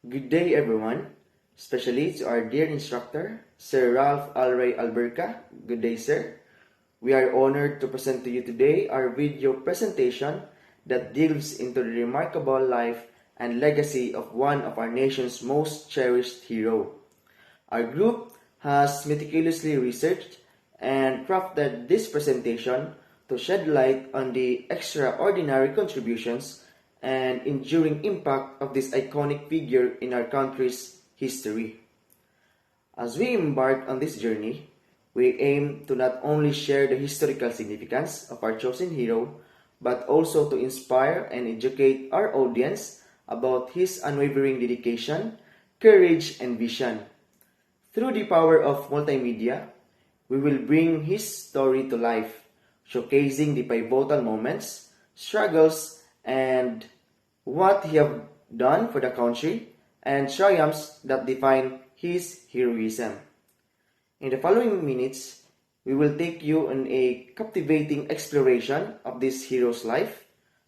Good day, everyone, especially to our dear instructor, Sir Ralph Alray Alberca. Good day, sir. We are honored to present to you today our video presentation that delves into the remarkable life and legacy of one of our nation's most cherished hero. Our group has meticulously researched and crafted this presentation to shed light on the extraordinary contributions and enduring impact of this iconic figure in our country's history. As we embark on this journey, we aim to not only share the historical significance of our chosen hero, but also to inspire and educate our audience about his unwavering dedication, courage, and vision. Through the power of multimedia, we will bring his story to life, showcasing the pivotal moments, struggles, and what he have done for the country and triumphs that define his heroism. In the following minutes, we will take you on a captivating exploration of this hero's life,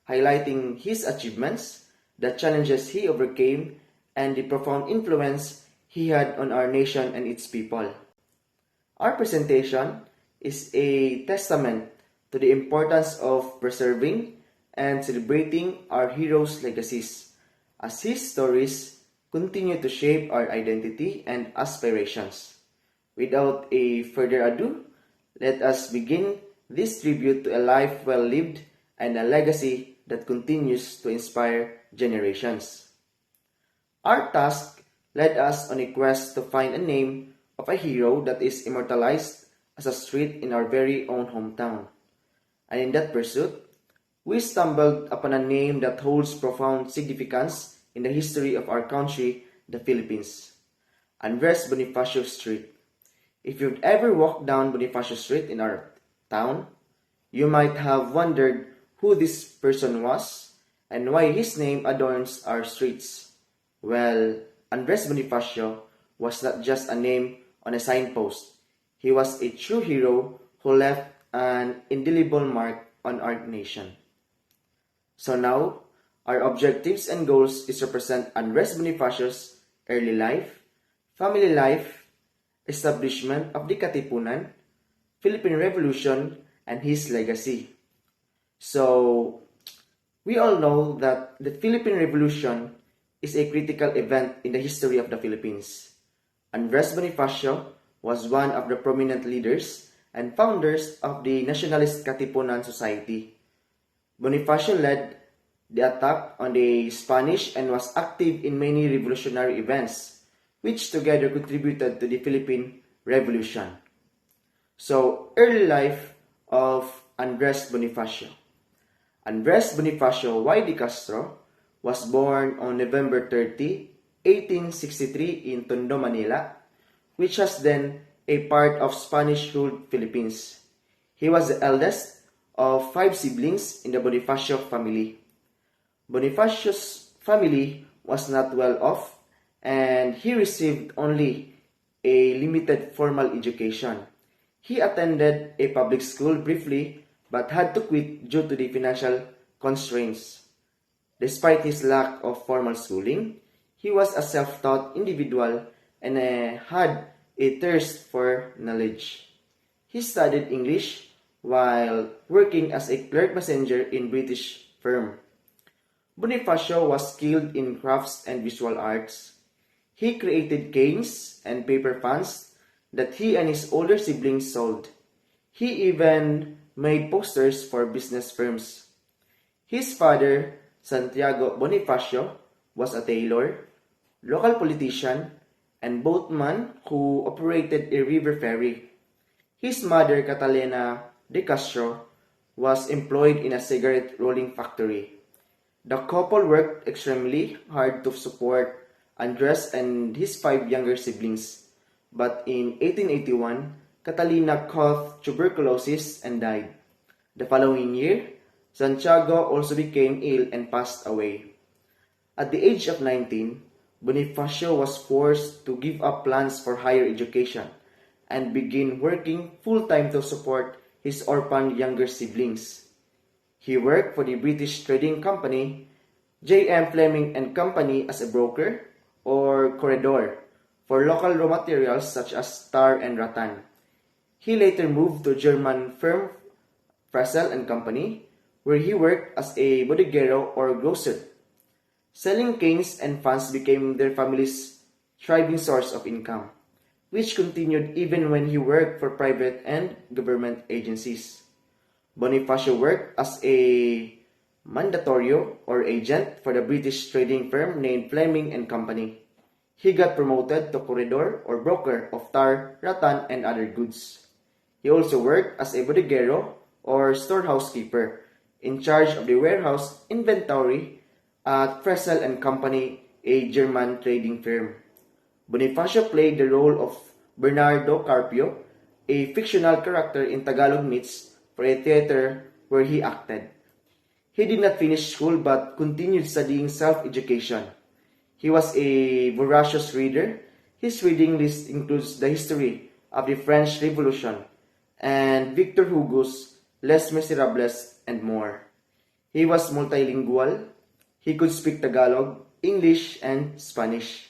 highlighting his achievements, the challenges he overcame, and the profound influence he had on our nation and its people. Our presentation is a testament to the importance of preserving and celebrating our heroes' legacies, as his stories continue to shape our identity and aspirations. Without a further ado, let us begin this tribute to a life well lived and a legacy that continues to inspire generations. Our task led us on a quest to find a name of a hero that is immortalized as a street in our very own hometown. And in that pursuit, we stumbled upon a name that holds profound significance in the history of our country, the Philippines. Andress Bonifacio Street. If you've ever walked down Bonifacio Street in our town, you might have wondered who this person was and why his name adorns our streets. Well, Andress Bonifacio was not just a name on a signpost. He was a true hero who left an indelible mark on our nation. So now, our objectives and goals is to present Andress Bonifacio's early life, family life, establishment of the Katipunan, Philippine Revolution, and his legacy. So, we all know that the Philippine Revolution is a critical event in the history of the Philippines. Andress Bonifacio was one of the prominent leaders and founders of the Nationalist Katipunan Society. Bonifacio led the attack on the Spanish and was active in many revolutionary events, which together contributed to the Philippine Revolution. So, early life of Andress Bonifacio. Andress Bonifacio Y. de Castro was born on November 30, 1863 in Tondo, Manila, which has then a part of Spanish-ruled Philippines. He was the eldest of 5 siblings in the Bonifacio family. Bonifacio's family was not well off and he received only a limited formal education. He attended a public school briefly but had to quit due to the financial constraints. Despite his lack of formal schooling, he was a self-taught individual and had a thirst for knowledge. He studied English while working as a clerk messenger in British firm. Bonifacio was skilled in crafts and visual arts. He created canes and paper fans that he and his older siblings sold. He even made posters for business firms. His father, Santiago Bonifacio, was a tailor, local politician, and boatman who operated a river ferry. His mother, Catalina de Castro, was employed in a cigarette rolling factory. The couple worked extremely hard to support Andress and his 5 younger siblings, but in 1881, Catalina caught tuberculosis and died. The following year, Santiago also became ill and passed away. At the age of 19, Bonifacio was forced to give up plans for higher education and begin working full-time to support his orphaned younger siblings. He worked for the British trading company J.M. Fleming and Company as a broker, or corridor for local raw materials such as tar and rattan. He later moved to German firm Frassel and Company, where he worked as a bodeguero or grocer. Selling canes and fans became their family's thriving source of income, which continued even when he worked for private and government agencies. Bonifacio worked as a mandatorio or agent for the British trading firm named Fleming and Company. He got promoted to corridor or broker of tar, rattan, and other goods. He also worked as a bodeguero or storehouse keeper in charge of the warehouse inventory at Fressel and Company, a German trading firm. Bonifacio played the role of Bernardo Carpio, a fictional character in Tagalog myths for a theater where he acted. He did not finish school but continued studying self-education. He was a voracious reader. His reading list includes the history of the French Revolution and Victor Hugo's Les Miserables and more. He was multilingual. He could speak Tagalog, English, and Spanish.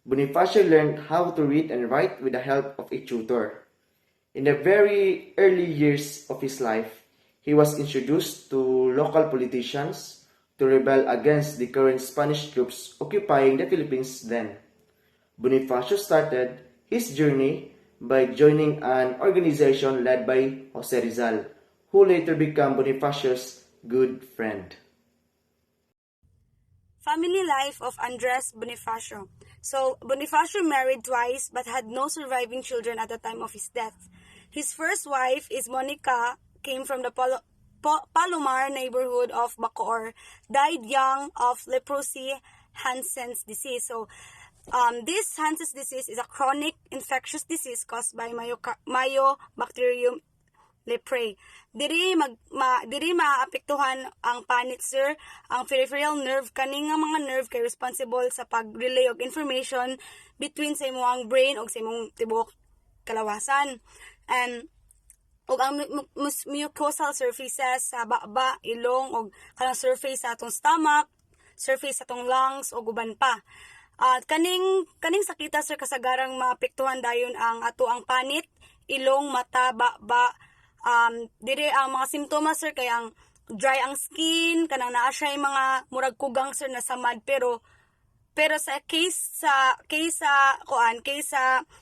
Bonifacio learned how to read and write with the help of a tutor. In the very early years of his life, he was introduced to local politicians to rebel against the current Spanish troops occupying the Philippines then. Bonifacio started his journey by joining an organization led by Jose Rizal, who later became Bonifacio's good friend. Family life of Andress Bonifacio. So, Bonifacio married twice but had no surviving children at the time of his death. His first wife is Monica, came from the Palomar neighborhood of Bacoor, died young of leprosy, Hansen's disease. So, this Hansen's disease is a chronic infectious disease caused by Mycobacterium leprae. Diri maapektuhan ang panit, sir, ang peripheral nerve. Kaning nga mga nerve kay responsible sa pag-relay og information between sa imong brain og sa imong tibuok kalawasan. And og ang mucosal surfaces sa baba, ilong og kanang surface sa atong stomach, surface sa atong lungs og uban pa. At kaning sakita, sir, kasagarang maapektuhan dayon ang ato ang panit, ilong, mata, baba. Dire ang mga simptomas, sir, kay ang dry ang skin, kanang naa siya yung mga murag kugang, sir, na samad, pero sa case sa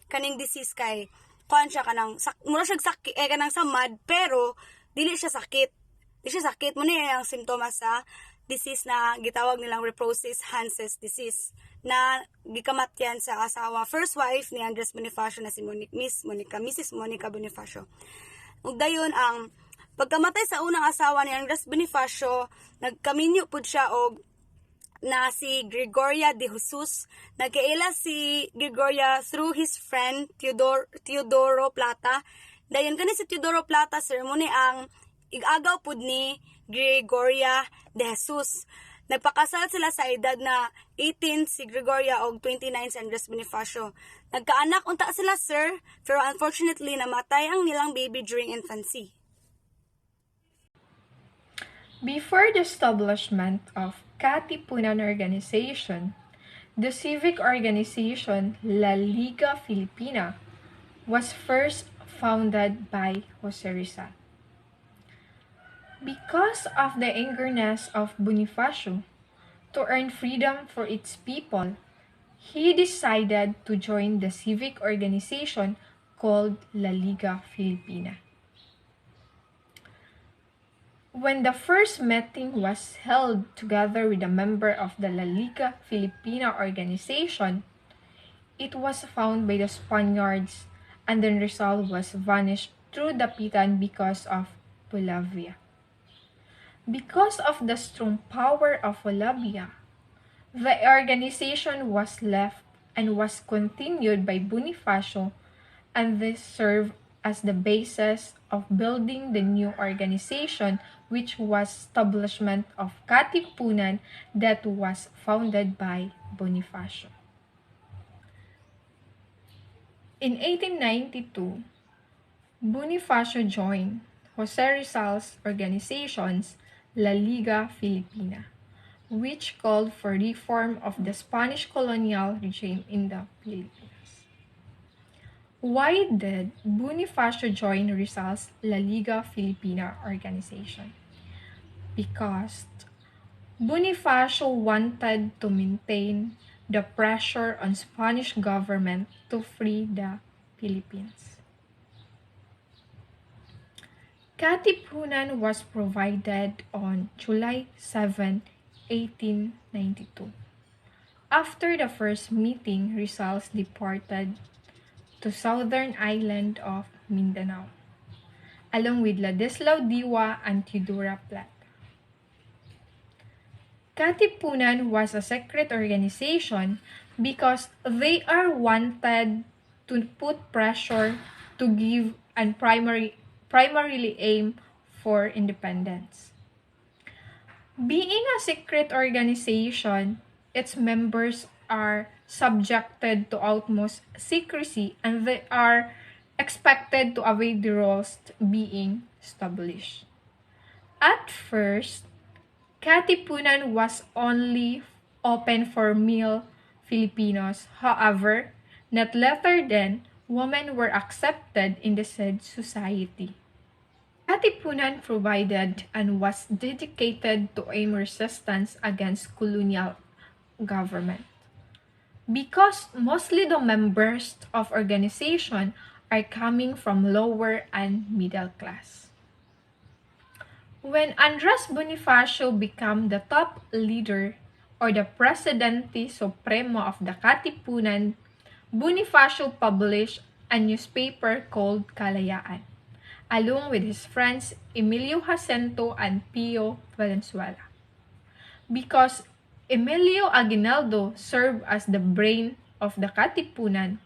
kaning disease kay kuan siya kanang mura siya sakit kanang samad, pero dili siya sakit mo ni ang simptomas sa disease na gitawag nilang Reprosis Hansen's disease na gikamatyan sa asawa first wife ni Andress Bonifacio na si Mrs. Monica Bonifacio. Ug dayon ang pagkamatay sa unang asawa ni Andress Bonifacio, nagkaminyo pud siya og na si Gregoria de Jesus. Nagkaila si Gregoria through his friend Teodoro Plata. Dayon kani si Teodoro Plata, sir, mo ni ang igagaw pud ni Gregoria de Jesus. Nagpakasal sila sa edad na 18 si Gregoria og 29 si Andress Bonifacio. Nagkaanak unta sila, sir, pero unfortunately namatay ang nilang baby during infancy. Before the establishment of Katipunan Organization, the civic organization La Liga Filipina was first founded by Jose Rizal. Because of the eagerness of Bonifacio to earn freedom for its people, he decided to join the civic organization called La Liga Filipina. When the first meeting was held together with a member of the La Liga Filipina organization, it was found by the Spaniards, and then Rizal was vanished through the Pitan because of Bolivia. Because of the strong power of Bolivia, the organization was left and was continued by Bonifacio, and this served as the basis of building the new organization, which was establishment of Katipunan that was founded by Bonifacio. In 1892, Bonifacio joined Jose Rizal's organizations La Liga Filipina, which called for reform of the Spanish colonial regime in the Philippines. Why did Bonifacio join Rizal's La Liga Filipina organization? Because Bonifacio wanted to maintain the pressure on Spanish government to free the Philippines. Katipunan was provided on July 7, 1892. After the first meeting, Rizal's deported to southern island of Mindanao, along with Ladislao Diwa and Teodora Plata. Katipunan was a secret organization because they are wanted to put pressure to give and primarily aim for independence. Being a secret organization, its members are subjected to utmost secrecy and they are expected to obey the rules being established. At first, Katipunan was only open for male Filipinos. However, not later than, women were accepted in the said society. Katipunan provided and was dedicated to aim resistance against colonial government. Because mostly the members of organization are coming from lower and middle class. When Andress Bonifacio became the top leader or the Presidente Supremo of the Katipunan, Bonifacio published a newspaper called Kalayaan, along with his friends Emilio Jacinto and Pio Valenzuela. Because Emilio Aguinaldo served as the brain of the Katipunan,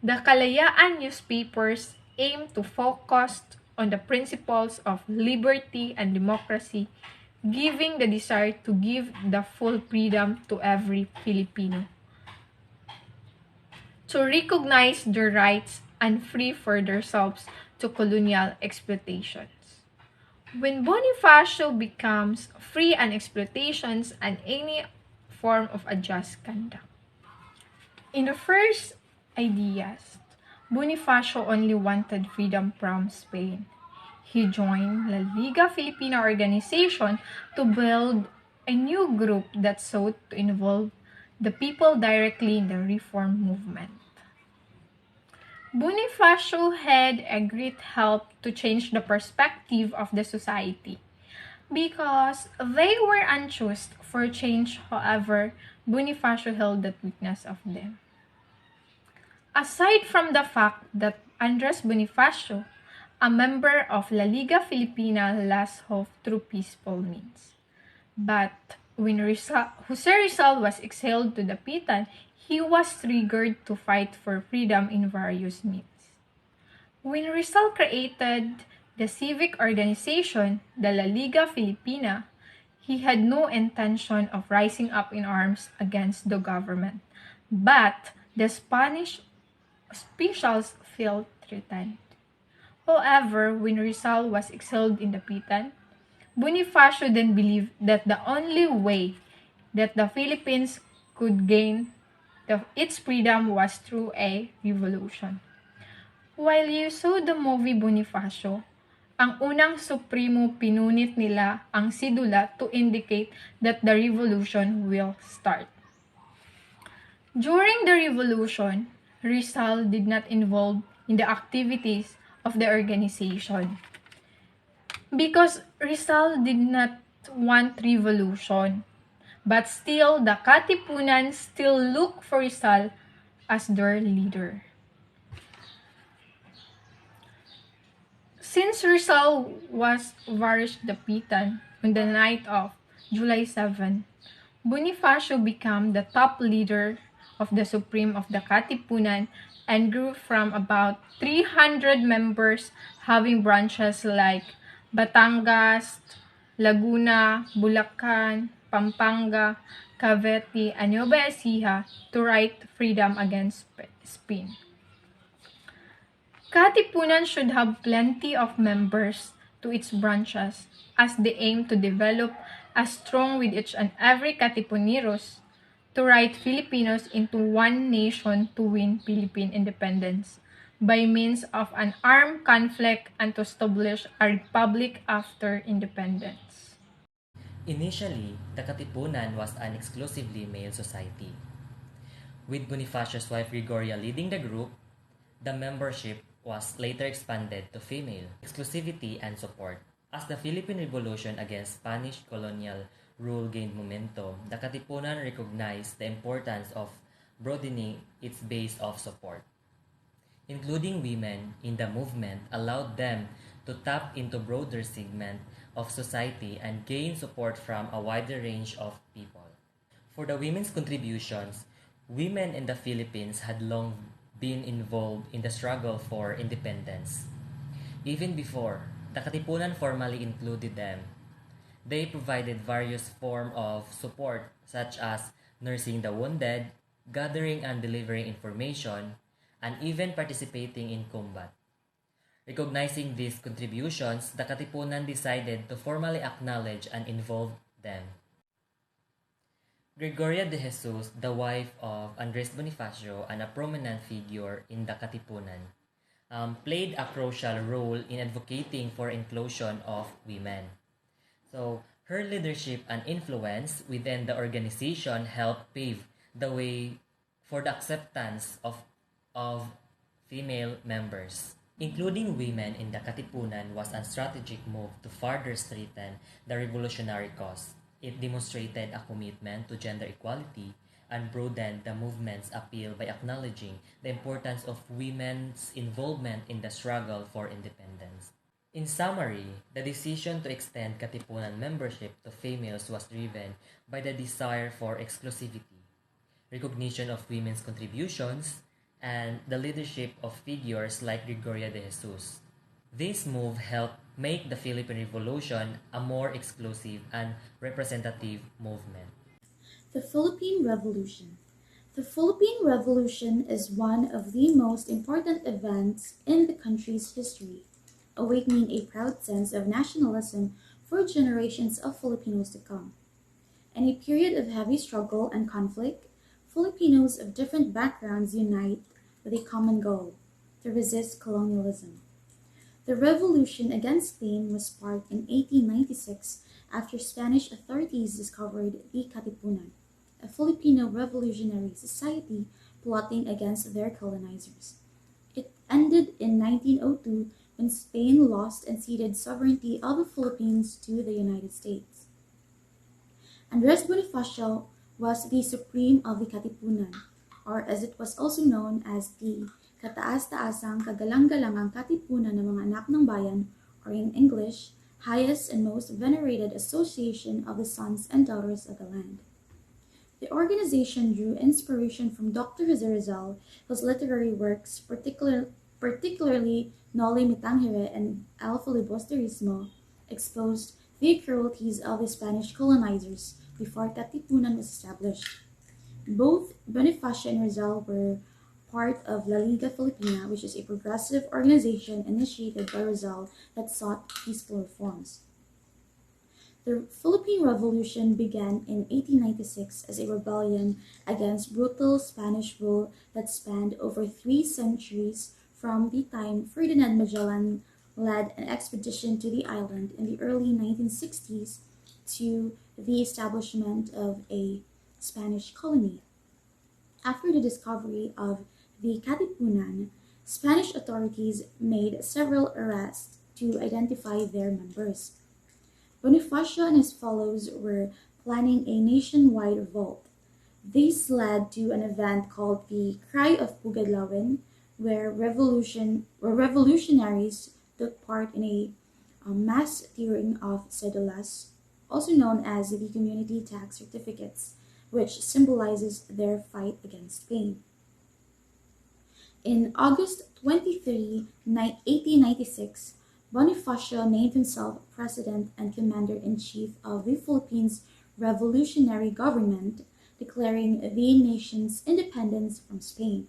the Kalayaan newspapers aimed to focus on the principles of liberty and democracy, giving the desire to give the full freedom to every Filipino, to recognize their rights and free for themselves to colonial exploitations. When Bonifacio becomes free and exploitations and any form of unjust conduct. In the first ideas, Bonifacio only wanted freedom from Spain. He joined La Liga Filipina organization to build a new group that sought to involve the people directly in the reform movement. Bonifacio had a great help to change the perspective of the society because they were anxious for change. However, Bonifacio held that weakness of them. Aside from the fact that Andress Bonifacio, a member of La Liga Filipina, lost hope through peaceful means. But when Jose Rizal was exiled to Dapitan, he was triggered to fight for freedom in various means. When Rizal created the civic organization, the La Liga Filipina, he had no intention of rising up in arms against the government. But the Spanish officials felt threatened. However, when Rizal was exiled in Dapitan, Bonifacio then believed that the only way that the Philippines could gain its freedom was through a revolution. While you saw the movie Bonifacio, ang unang supremo pinunit nila ang sidula to indicate that the revolution will start. During the revolution, Rizal did not involve in the activities of the organization because Rizal did not want revolution. But still, the Katipunan still look for Rizal as their leader. Since Rizal was varished Dapitan on the night of July 7, Bonifacio became the top leader of the Supreme of the Katipunan and grew from about 300 members having branches like Batangas, Laguna, Bulacan, Pampanga, Cavite, and Nueva Ecija to write freedom against Spain. Katipunan should have plenty of members to its branches as they aim to develop as strong with each and every Katipuneros to write Filipinos into one nation to win Philippine independence by means of an armed conflict and to establish a republic after independence. Initially, the Katipunan was an exclusively male society. With Bonifacio's wife Gregoria leading the group, the membership was later expanded to female exclusivity and support. As the Philippine Revolution against Spanish colonial rule gained momentum, the Katipunan recognized the importance of broadening its base of support. Including women in the movement allowed them to tap into broader segment of society and gain support from a wider range of people. For the women's contributions, women in the Philippines had long been involved in the struggle for independence. Even before the Katipunan formally included them, they provided various forms of support such as nursing the wounded, gathering and delivering information, and even participating in combat. Recognizing these contributions, the Katipunan decided to formally acknowledge and involve them. Gregoria de Jesus, the wife of Andress Bonifacio and a prominent figure in the Katipunan, played a crucial role in advocating for inclusion of women. So, her leadership and influence within the organization helped pave the way for the acceptance of female members. Including women in the Katipunan was a strategic move to further strengthen the revolutionary cause. It demonstrated a commitment to gender equality and broadened the movement's appeal by acknowledging the importance of women's involvement in the struggle for independence. In summary, the decision to extend Katipunan membership to females was driven by the desire for exclusivity, recognition of women's contributions, and the leadership of figures like Gregoria de Jesus. This move helped make the Philippine Revolution a more exclusive and representative movement. The Philippine Revolution. The Philippine Revolution is one of the most important events in the country's history, awakening a proud sense of nationalism for generations of Filipinos to come. In a period of heavy struggle and conflict, Filipinos of different backgrounds unite with a common goal: to resist colonialism. The revolution against Spain was sparked in 1896 after Spanish authorities discovered the Katipunan, a Filipino revolutionary society plotting against their colonizers. It ended in 1902 when Spain lost and ceded sovereignty of the Philippines to the United States. Andress Bonifacio was the supreme of the Katipunan, or as it was also known as the Kataas-taasang Kagalang-galangang Katipunan ng mga anak ng bayan, or in English, highest and most venerated association of the sons and daughters of the land. The organization drew inspiration from Dr. Jose Rizal, whose literary works, particularly Noli Me Tangere and El Filibusterismo, exposed the cruelties of the Spanish colonizers before Katipunan was established. Both Bonifacio and Rizal were part of La Liga Filipina, which is a progressive organization initiated by Rizal that sought peaceful reforms. The Philippine Revolution began in 1896 as a rebellion against brutal Spanish rule that spanned over 3 centuries from the time Ferdinand Magellan led an expedition to the island in the early 1960s to the establishment of a Spanish colony. After the discovery of the Katipunan, Spanish authorities made several arrests to identify their members. Bonifacio and his followers were planning a nationwide revolt. This led to an event called the Cry of Pugadlawin, where revolutionaries took part in a mass tearing of cedulas, also known as the community tax certificates, which symbolizes their fight against Spain. In August 23, 1896, Bonifacio named himself President and Commander-in-Chief of the Philippines Revolutionary Government, declaring the nation's independence from Spain.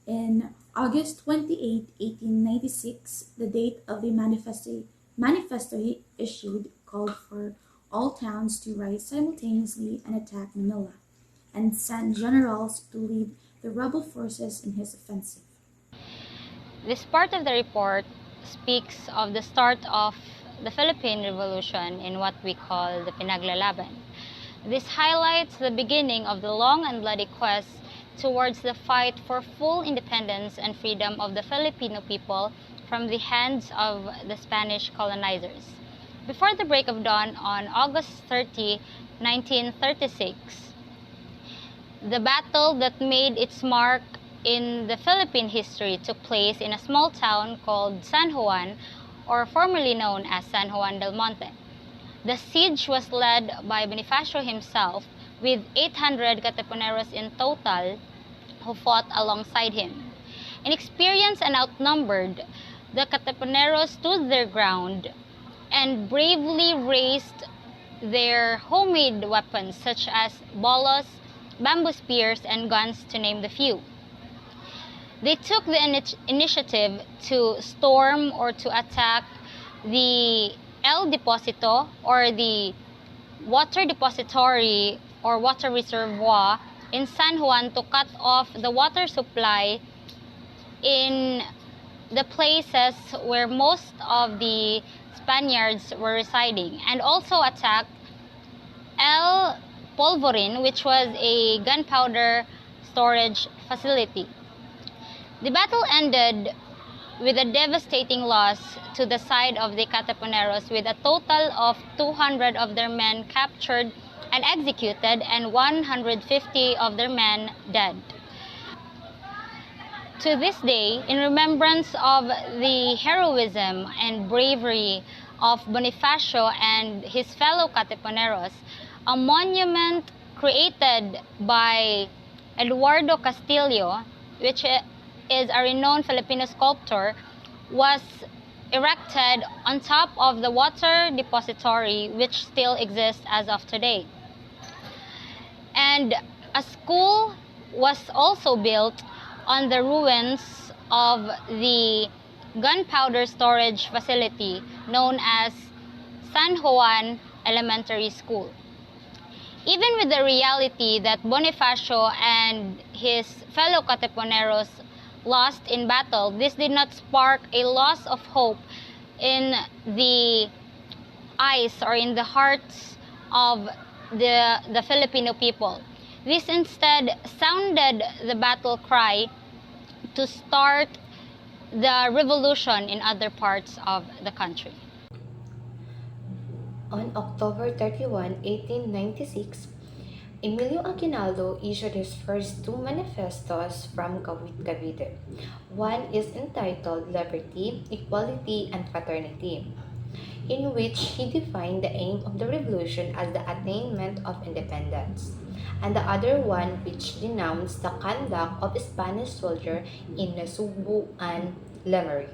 In August 28, 1896, the date of the manifesto he issued called for all towns to rise simultaneously and attack Manila, and sent generals to lead the rebel forces in his offensive. This part of the report speaks of the start of the Philippine Revolution in what we call the Pinaglalaban. This highlights the beginning of the long and bloody quest towards the fight for full independence and freedom of the Filipino people from the hands of the Spanish colonizers. Before the break of dawn on August 30, 1936, the battle that made its mark in the Philippine history took place in a small town called San Juan, or formerly known as San Juan del Monte. The siege was led by Bonifacio himself, with 800 Katipuneros in total who fought alongside him. Inexperienced and outnumbered, the Katipuneros stood their ground and bravely raised their homemade weapons such as bolos, bamboo spears, and guns, to name the few. They took the initiative to storm or to attack the El Deposito, or the water depository or water reservoir in San Juan, to cut off the water supply in the places where most of the Spaniards were residing, and also attacked El Polvorin, which was a gunpowder storage facility. The battle ended with a devastating loss to the side of the Katipuneros, with a total of 200 of their men captured and executed and 150 of their men dead. To this day, in remembrance of the heroism and bravery of Bonifacio and his fellow Katipuneros, a monument created by Eduardo Castillo, which is a renowned Filipino sculptor, was erected on top of the water depository, which still exists as of today. And a school was also built on the ruins of the gunpowder storage facility known as San Juan Elementary School. Even with the reality that Bonifacio and his fellow Katipuneros lost in battle, this did not spark a loss of hope in the eyes or in the hearts of the Filipino people. This instead sounded the battle cry to start the revolution in other parts of the country. On October 31, 1896, Emilio Aguinaldo issued his first two manifestos from Cavite. One is entitled Liberty, Equality, and Fraternity, in which he defined the aim of the revolution as the attainment of independence, and the other one which denounced the conduct of Spanish soldiers in Cebu and Lemery.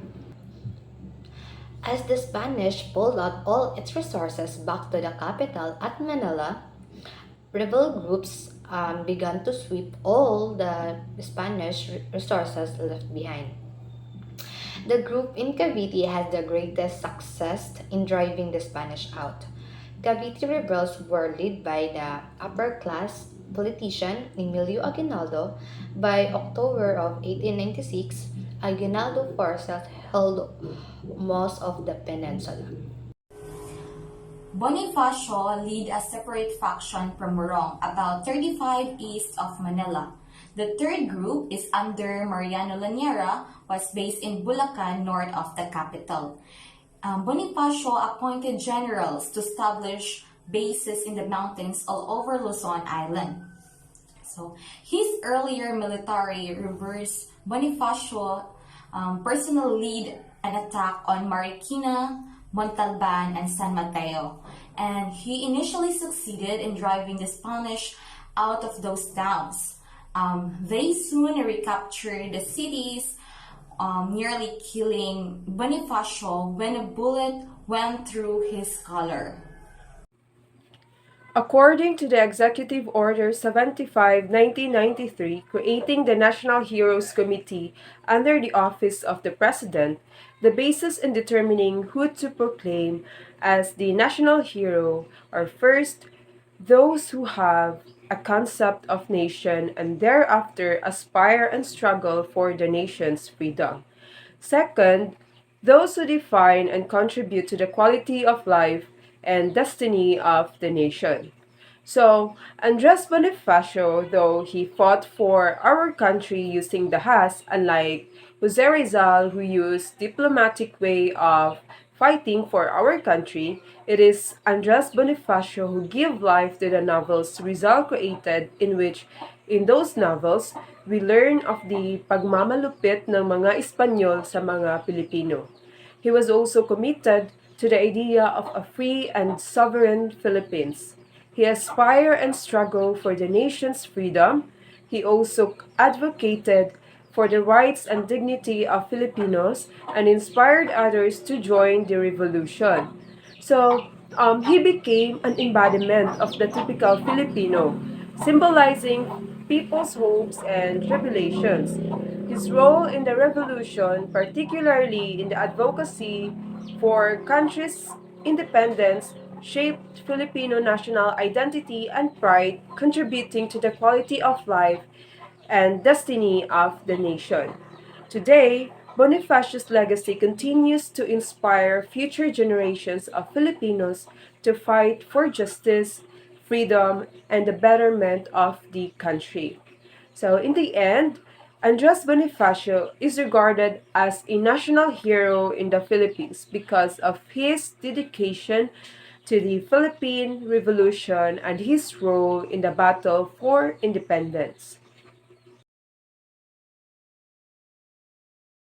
As the Spanish pulled out all its resources back to the capital at Manila, rebel groups began to sweep all the Spanish resources left behind. The group in Cavite had the greatest success in driving the Spanish out. Cavite rebels were led by the upper-class politician Emilio Aguinaldo. By October of 1896, Aguinaldo forces held most of the peninsula. Bonifacio led a separate faction from Morong, about 35 east of Manila. The third group is under Mariano Laniera, was based in Bulacan, north of the capital. Bonifacio appointed generals to establish bases in the mountains all over Luzon Island. So his earlier military reverse, Bonifacio personally led an attack on Marikina, Montalban, and San Mateo, and he initially succeeded in driving the Spanish out of those towns. They soon recaptured the cities, nearly killing Bonifacio when a bullet went through his collar. According to the Executive Order 75, 1993, creating the National Heroes Committee under the office of the President, the basis in determining who to proclaim as the national hero are first, those who have a concept of nation and thereafter aspire and struggle for the nation's freedom. Second, those who define and contribute to the quality of life and destiny of the nation. So, Andres Bonifacio, though he fought for our country using the has, unlike Jose Rizal, who used diplomatic way of fighting for our country, it is Andres Bonifacio who gave life to the novels Rizal created, in which, in those novels, we learn of the pagmamalupit ng mga Espanyol sa mga Pilipino. He was also committed to the idea of a free and sovereign Philippines. He aspired and struggled for the nation's freedom. He also advocated for the rights and dignity of Filipinos and inspired others to join the revolution. So, he became an embodiment of the typical Filipino, symbolizing people's hopes and tribulations. His role in the revolution, particularly in the advocacy for country's independence, shaped Filipino national identity and pride, contributing to the quality of life and destiny of the nation. Today, Bonifacio's legacy continues to inspire future generations of Filipinos to fight for justice, freedom, and the betterment of the country. So, in the end, Andres Bonifacio is regarded as a national hero in the Philippines because of his dedication to the Philippine Revolution and his role in the battle for independence.